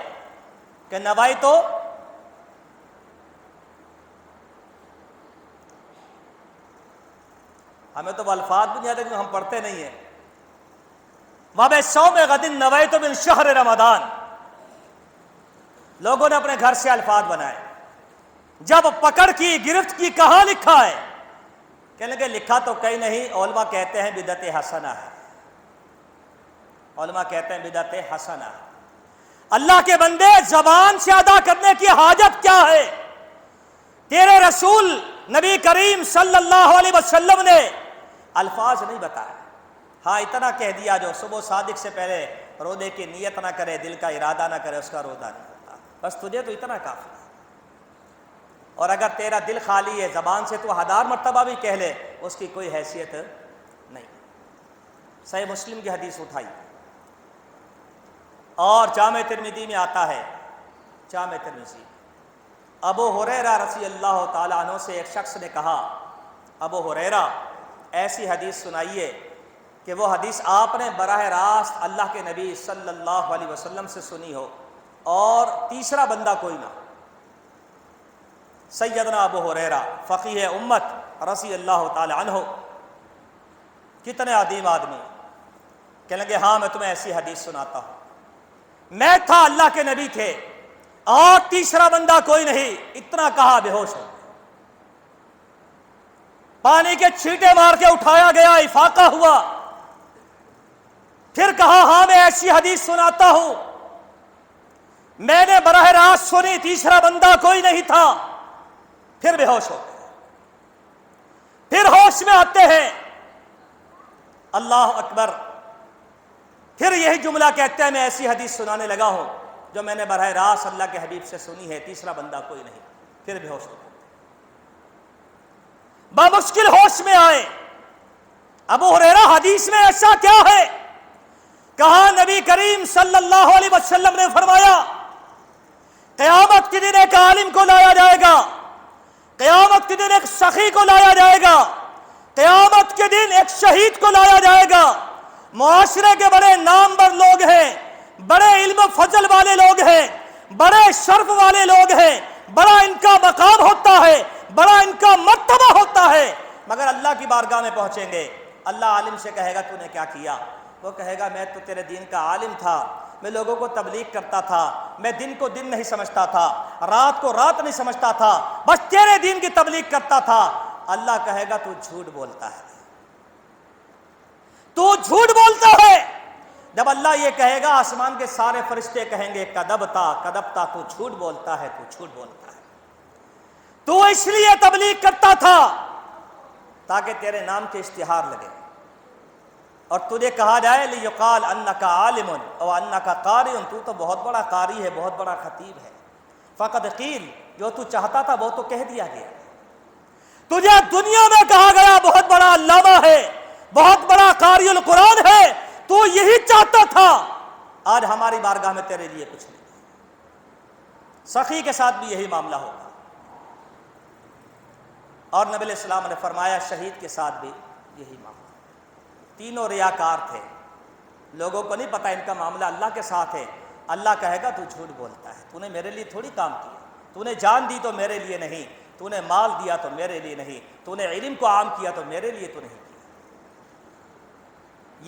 Speaker 2: کہ نوائی تو ہمیں تو وہ الفاظ بھی نہیں آتے کیونکہ ہم پڑھتے نہیں ہیں. وَبِصَوْمِ غَدٍ نَوَيْتُ مِنْ شَهْرِ رمضان. لوگوں نے اپنے گھر سے الفاظ بنائے. جب پکڑ کی گرفت کی کہاں لکھا ہے؟ کہنے لگے لکھا تو کہیں نہیں، علماء کہتے ہیں بدعت حسنہ ہے. علماء کہتے ہیں بدعت حسنہ ہے. اللہ کے بندے زبان سے ادا کرنے کی حاجت کیا ہے؟ تیرے رسول نبی کریم صلی اللہ علیہ وسلم نے الفاظ نہیں بتائے. ہاں اتنا کہہ دیا جو صبح صادق سے پہلے روزے کی نیت نہ کرے، دل کا ارادہ نہ کرے، اس کا روزہ نہیں ہوتا. بس تجھے تو اتنا کافی ہے. اور اگر تیرا دل خالی ہے، زبان سے تو 1000 مرتبہ بھی کہہ لے، اس کی کوئی حیثیت نہیں. صحیح مسلم کی حدیث اٹھائی اور جامع ترمذی میں آتا ہے. جامع ترمذی ابو ہریرہ رضی اللہ تعالیٰ عنہ سے ایک شخص نے کہا، ابو ہریرہ ایسی حدیث سنائیے کہ وہ حدیث آپ نے براہ راست اللہ کے نبی صلی اللہ علیہ وسلم سے سنی ہو اور تیسرا بندہ کوئی نہ. سیدنا ابو ہریرہ فقیہ امت رضی اللہ تعالی عنہ، کتنے عظیم آدمی. کہنے لگے ہاں میں تمہیں ایسی حدیث سناتا ہوں. میں تھا، اللہ کے نبی تھے اور تیسرا بندہ کوئی نہیں. اتنا کہا بے ہوش ہو، پانی کے چھینٹے مار کے اٹھایا گیا، افاقہ ہوا. پھر کہا ہاں میں ایسی حدیث سناتا ہوں. میں نے براہ راست سنی، تیسرا بندہ کوئی نہیں تھا. پھر بے ہوش ہو گئے. پھر ہوش میں آتے ہیں، اللہ اکبر. پھر یہی جملہ کہتے ہیں میں ایسی حدیث سنانے لگا ہوں جو میں نے براہ راست اللہ کے حبیب سے سنی ہے، تیسرا بندہ کوئی نہیں. پھر بے ہوش ہو گئے. بامشکل ہوش میں آئے. ابو ہریرہ حدیث میں ایسا کیا ہے؟ کہا نبی کریم صلی اللہ علیہ وسلم نے فرمایا قیامت کے دن ایک عالم کو لایا جائے گا، قیامت کے دن ایک سخی کو لایا جائے گا، قیامت کے دن ایک شہید کو لایا جائے گا. معاشرے کے بڑے نامور لوگ ہیں، بڑے علم و فضل والے لوگ ہیں، بڑے شرف والے لوگ ہیں، بڑا ان کا مقام ہوتا ہے، بڑا ان کا مرتبہ ہوتا ہے، مگر اللہ کی بارگاہ میں پہنچیں گے. اللہ عالم سے کہے گا تو نے کیا کیا؟ وہ کہے گا میں تو تیرے دین کا عالم تھا، میں لوگوں کو تبلیغ کرتا تھا، میں دن کو دن نہیں سمجھتا تھا، رات کو رات نہیں سمجھتا تھا، بس تیرے دین کی تبلیغ کرتا تھا. اللہ کہے گا تو جھوٹ بولتا ہے، تو جھوٹ بولتا ہے. جب اللہ یہ کہے گا آسمان کے سارے فرشتے کہیں گے کذبتا کذبتا، تو جھوٹ بولتا ہے، تو جھوٹ بولتا ہے. تو اس لیے تبلیغ کرتا تھا تاکہ تیرے نام کے اشتہار لگے اور تجھے کہا جائے لیقال انک عالم او انک قاری، تو تو بہت بڑا قاری ہے، بہت بڑا خطیب ہے. فقد قیل، جو تو چاہتا تھا وہ تو کہہ دیا گیا. تجھے دنیا میں کہا گیا بہت بڑا علامہ ہے، بہت بڑا قاری القرآن ہے، تو یہی چاہتا تھا. آج ہماری بارگاہ میں تیرے لیے کچھ نہیں. سخی کے ساتھ بھی یہی معاملہ ہوگا. اور نبی علیہ السلام نے فرمایا شہید کے ساتھ بھی یہی معاملہ. تینوں ریاکار تھے، لوگوں کو نہیں پتا ان کا معاملہ اللہ کے ساتھ ہے. اللہ کہے گا تو جھوٹ بولتا ہے، تو نے میرے لیے تھوڑی کام کیا، تو نے جان دی تو میرے لیے نہیں، تو نے مال دیا تو میرے لیے نہیں، تو نے علم کو عام کیا تو میرے لیے تو نہیں کیا.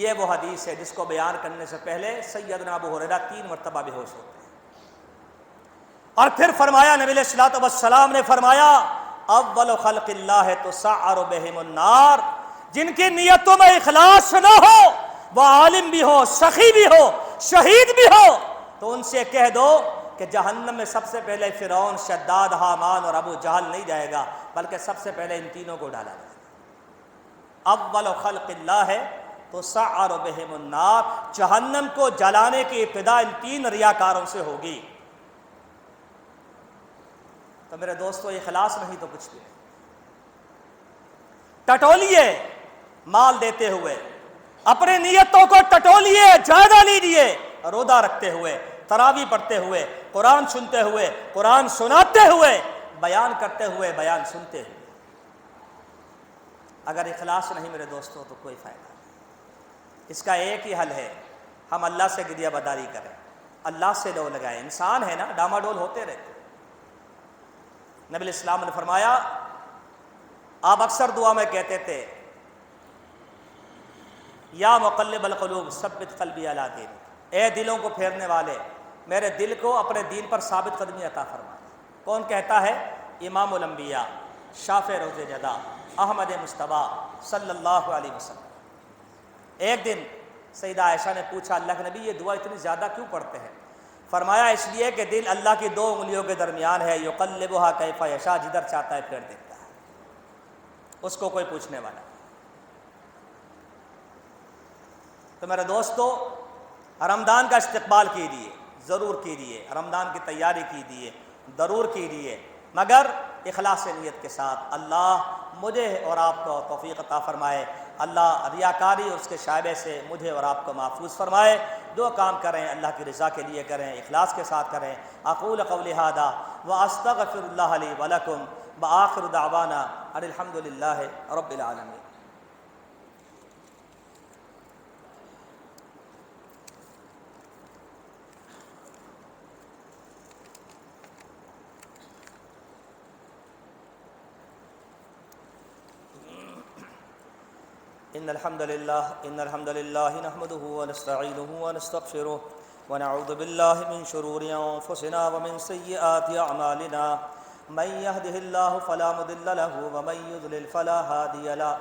Speaker 2: یہ وہ حدیث ہے جس کو بیان کرنے سے پہلے سیدنا ابو ہریرہ 3 مرتبہ بے ہوش ہوتے ہیں. اور پھر فرمایا نبی علیہ الصلوۃ والسلام نے فرمایا اول خلق اللہ تسعر بہم النار، جن کی نیتوں میں اخلاص نہ ہو، وہ عالم بھی ہو، سخی بھی ہو، شہید بھی ہو، تو ان سے کہہ دو کہ جہنم میں سب سے پہلے فرعون، شداد، حامان اور ابو جہل نہیں جائے گا، بلکہ سب سے پہلے ان تینوں کو ڈالا جائے گا. اول خلق اللہ ہے تسعر بہم النار، جہنم کو جلانے کی ابتدا ان 3 ریاکاروں سے ہوگی. تو میرے دوستو اخلاص نہیں تو کچھ بھی نہیں. ٹٹولیے مال دیتے ہوئے، اپنے نیتوں کو ٹٹولیے، جائزہ لیجیے، روزہ رکھتے ہوئے، تراویح پڑھتے ہوئے، قرآن سنتے ہوئے، قرآن سناتے ہوئے، بیان کرتے ہوئے بیان سنتے ہوئے۔ اگر اخلاص نہیں میرے دوستوں تو کوئی فائدہ نہیں۔ اس کا ایک ہی حل ہے، ہم اللہ سے گریہ بداری کریں، اللہ سے لو لگائیں۔ انسان ہے نا، ڈاما ڈول ہوتے رہتے۔ نبی الاسلام نے فرمایا، آپ اکثر دعا میں کہتے تھے یا مقلب القلوب ثبت قلبی علی دینک، اے دلوں کو پھیرنے والے میرے دل کو اپنے دین پر ثابت قدمی عطا فرما۔ کون کہتا ہے؟ امام الانبیاء شافع روز جدا احمد مصطفیٰ صلی اللہ علیہ وسلم۔ ایک دن سیدہ عائشہ نے پوچھا، اللہ کے نبی یہ دعا اتنی زیادہ کیوں پڑھتے ہیں؟ فرمایا اس لیے کہ دل اللہ کی 2 انگلیوں کے درمیان ہے، یقلبھا کیف یشاء، جدھر چاہتا ہے پھیر دیتا ہے، اس کو کوئی پوچھنے والا نہیں۔ تو میرے دوستو، رمضان کا استقبال کیجیے، ضرور کیجیے، رمضان کی تیاری کیجیے، ضرور کیجیے، مگر اخلاص نیت کے ساتھ۔ اللہ مجھے اور آپ کو توفیق عطا فرمائے، اللہ ریاکاری اور اس کے شائبے سے مجھے اور آپ کو محفوظ فرمائے۔ جو کام کریں اللہ کی رضا کے لیے کریں، اخلاص کے ساتھ کریں۔ اقول قولی ھذا واستغفر اللہ لی ولکم وآخر دعوانا ان الحمد للہ رب العالمین۔ ان الحمد للہ نحمده ونستعینه ونستغفره ونعوذ باللہ من شرور انفسنا ومن سیئات اعمالنا من يهده الله فلا مضل له ومن يضلل فلا هادي له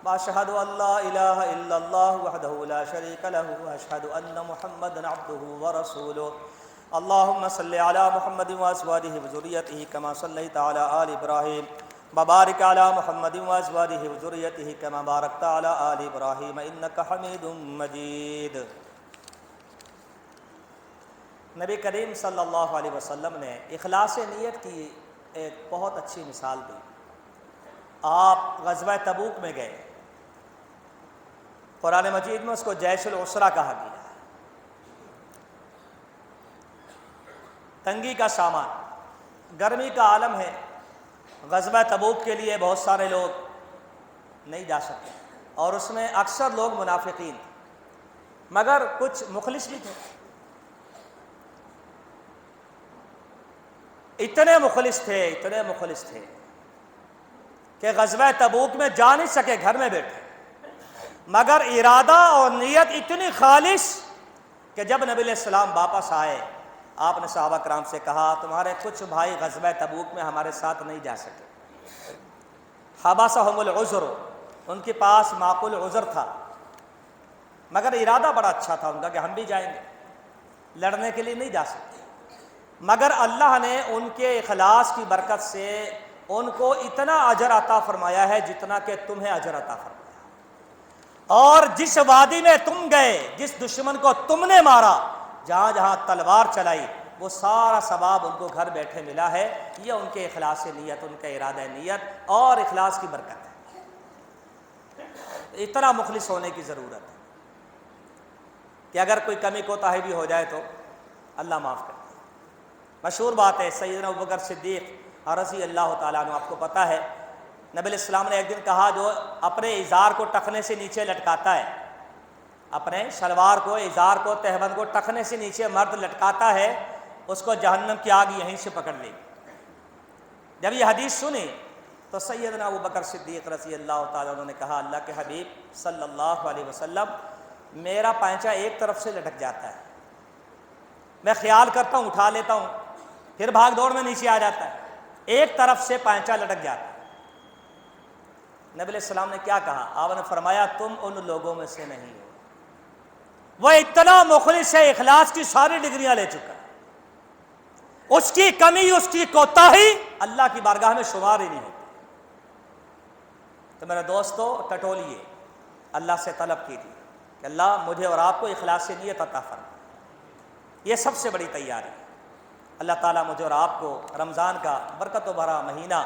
Speaker 2: واشهد ان لا اله الا الله وحده لا شريك له واشهد ان محمدا عبده ورسوله اللهم صل على محمد وازواجه وذريته كما صليت على آل ابراہیم وبارک علی محمد وازواجہ وذریتہ کما بارکت علی آل ابراہیم انک حمید مجید۔ نبی کریم صلی اللہ علیہ وسلم نے اخلاص نیت کی ایک بہت اچھی مثال دی۔ آپ غزوہ تبوک میں گئے، قرآن مجید میں اس کو جیش العسرہ کہا گیا، تنگی کا سامان، گرمی کا عالم ہے۔ غزوہ تبوک کے لیے بہت سارے لوگ نہیں جا سکتے، اور اس میں اکثر لوگ منافقین، مگر کچھ مخلص بھی تھے۔ اتنے مخلص تھے کہ غزوہ تبوک میں جا نہیں سکے، گھر میں بیٹھے، مگر ارادہ اور نیت اتنی خالص کہ جب نبی علیہ السلام واپس آئے، آپ نے صحابہ کرام سے کہا تمہارے کچھ بھائی غزوہ تبوک میں ہمارے ساتھ نہیں جا سکے، حبسہم العذر، ان کے پاس معقول عذر تھا، مگر ارادہ بڑا اچھا تھا ان کا کہ ہم بھی جائیں گے، لڑنے کے لیے نہیں جا سکتے، مگر اللہ نے ان کے اخلاص کی برکت سے ان کو اتنا اجر عطا فرمایا ہے جتنا کہ تمہیں اجر عطا فرمایا۔ اور جس وادی میں تم گئے، جس دشمن کو تم نے مارا، جہاں جہاں تلوار چلائی، وہ سارا ثواب ان کو گھر بیٹھے ملا ہے۔ یہ ان کے اخلاص نیت، ان کے ارادہ نیت اور اخلاص کی برکت ہے۔ اتنا مخلص ہونے کی ضرورت ہے کہ اگر کوئی کمی کوتاہی بھی ہو جائے تو اللہ معاف کرے۔ مشہور بات ہے، سیدنا ابوبکر صدیق رضی اللہ تعالیٰ عنہ، آپ کو پتہ ہے نبی علیہ السلام نے ایک دن کہا جو اپنے ازار کو ٹخنے سے نیچے لٹکاتا ہے، اپنے شلوار کو، ازار کو، تہبند کو ٹخنے سے نیچے مرد لٹکاتا ہے، اس کو جہنم کی آگ یہیں سے پکڑ لے گی۔ جب یہ حدیث سنی تو سیدنا ابوبکر صدیق رضی اللہ تعالیٰ عنہ نے کہا اللہ کے حبیب صلی اللہ علیہ وسلم، میرا پائنچہ ایک طرف سے لٹک جاتا ہے، میں خیال کرتا ہوں اٹھا لیتا ہوں، پھر بھاگ دوڑ میں نیچے آ جاتا ہے، ایک طرف سے پائنچہ لٹک جاتا ہے۔ نبی علیہ السلام نے کیا کہا؟ آپ نے فرمایا تم ان لوگوں میں سے نہیں ہو۔ وہ اتنا مخلص ہے، اخلاص کی ساری ڈگریاں لے چکا ہے، اس کی کمی، اس کی کوتاہی اللہ کی بارگاہ میں شمار ہی نہیں ہوتی۔ تو میرے دوستو، ٹٹولیے، اللہ سے طلب کیجیے کہ اللہ مجھے اور آپ کو اخلاص نیت عطا فرمائے۔ یہ سب سے بڑی تیاری ہے۔ اللہ تعالیٰ مجھے اور آپ کو رمضان کا برکت و بھرا مہینہ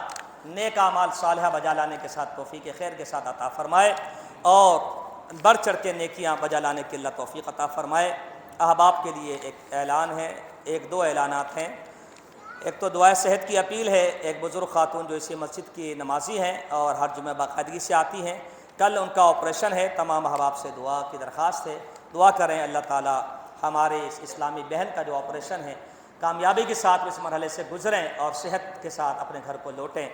Speaker 2: نیک اعمال صالحہ بجا لانے کے ساتھ توفیق خیر کے ساتھ عطا فرمائے، اور بڑھ چڑھ کے نیکیاں بجا لانے کی اللہ توفیق عطا فرمائے۔ احباب کے لیے ایک اعلان ہے، ایک دو اعلانات ہیں۔ ایک تو دعائے صحت کی اپیل ہے، ایک بزرگ خاتون جو اسی مسجد کی نمازی ہیں اور ہر جمعہ باقاعدگی سے آتی ہیں، کل ان کا آپریشن ہے، تمام احباب سے دعا کی درخواست ہے، دعا کریں اللہ تعالیٰ ہمارے اس اسلامی بہن کا جو آپریشن ہے کامیابی کے ساتھ اس مرحلے سے گزریں اور صحت کے ساتھ اپنے گھر کو لوٹیں۔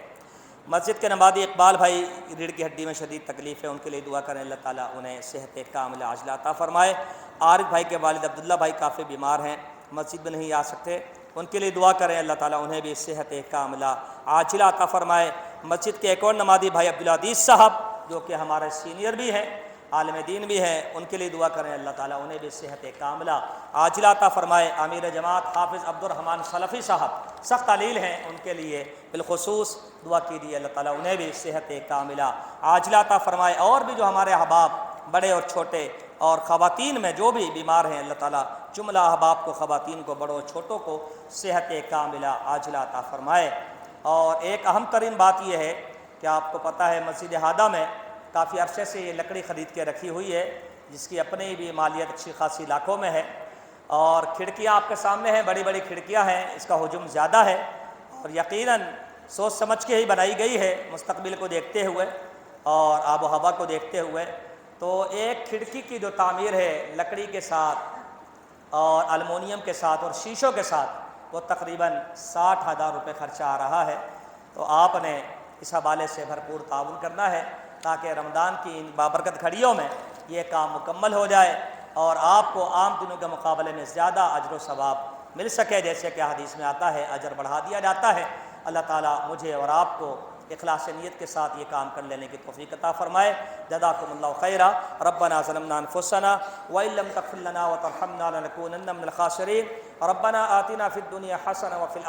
Speaker 2: مسجد کے نمازی اقبال بھائی ریڑھ کی ہڈی میں شدید تکلیف ہے، ان کے لیے دعا کریں اللہ تعالیٰ انہیں صحت کاملہ عاجلہ عطا فرمائے۔ عارف بھائی کے والد عبداللہ بھائی کافی بیمار ہیں، مسجد میں نہیں آ سکتے، ان کے لیے دعا کریں اللہ تعالیٰ انہیں بھی صحت کاملہ عاجلہ عطا فرمائے۔ مسجد کے ایک اور نمازی بھائی عبدالعزیز صاحب جو کہ ہمارے سینئر بھی ہیں، عالم دین بھی ہیں، ان کے لیے دعا کریں اللہ تعالیٰ انہیں بھی صحت کاملہ عاجلہ عطا فرمائے۔ امیر جماعت حافظ عبد الرحمن سلفی صاحب سخت علیل ہیں، ان کے لیے بالخصوص دعا کیجیے اللہ تعالیٰ انہیں بھی صحت کاملہ عاجلہ عطا فرمائے۔ اور بھی جو ہمارے احباب بڑے اور چھوٹے اور خواتین میں جو بھی بیمار ہیں اللہ تعالیٰ جملہ احباب کو، خواتین کو، بڑوں چھوٹوں کو صحت کاملہ عاجلہ عطا فرمائے۔ اور ایک اہم ترین بات یہ ہے کہ آپ کو پتہ ہے مسجد ہادہ میں کافی عرصے سے یہ لکڑی خرید کے رکھی ہوئی ہے، جس کی اپنی بھی مالیت اچھی خاصی لاکھوں میں ہے، اور کھڑکیاں آپ کے سامنے ہیں، بڑی بڑی کھڑکیاں ہیں، اس کا حجم زیادہ ہے اور یقیناً سوچ سمجھ کے ہی بنائی گئی ہے مستقبل کو دیکھتے ہوئے اور آب و ہوا کو دیکھتے ہوئے۔ تو ایک کھڑکی کی جو تعمیر ہے لکڑی کے ساتھ اور المونیم کے ساتھ اور شیشوں کے ساتھ وہ تقریباً 60,000 روپے خرچہ آ رہا ہے۔ تو آپ نے اس حوالے سے بھرپور تعاون کرنا ہے تاکہ رمضان کی ان بابرکت گھڑیوں میں یہ کام مکمل ہو جائے اور آپ کو عام دنوں کے مقابلے میں زیادہ اجر و ثواب مل سکے، جیسے کہ حدیث میں آتا ہے اجر بڑھا دیا جاتا ہے۔ اللہ تعالیٰ مجھے اور آپ کو اخلاص نیت کے ساتھ یہ کام کر لینے کی توفیق عطا فرمائے۔ جزاکم اللہ خیرا۔ ربنا ظلمنا انفسنا وان لم تغفر لنا وترحمنا لنكونن من الخاسرین۔ ربنا آتنا فی الدنیا حسنہ وفی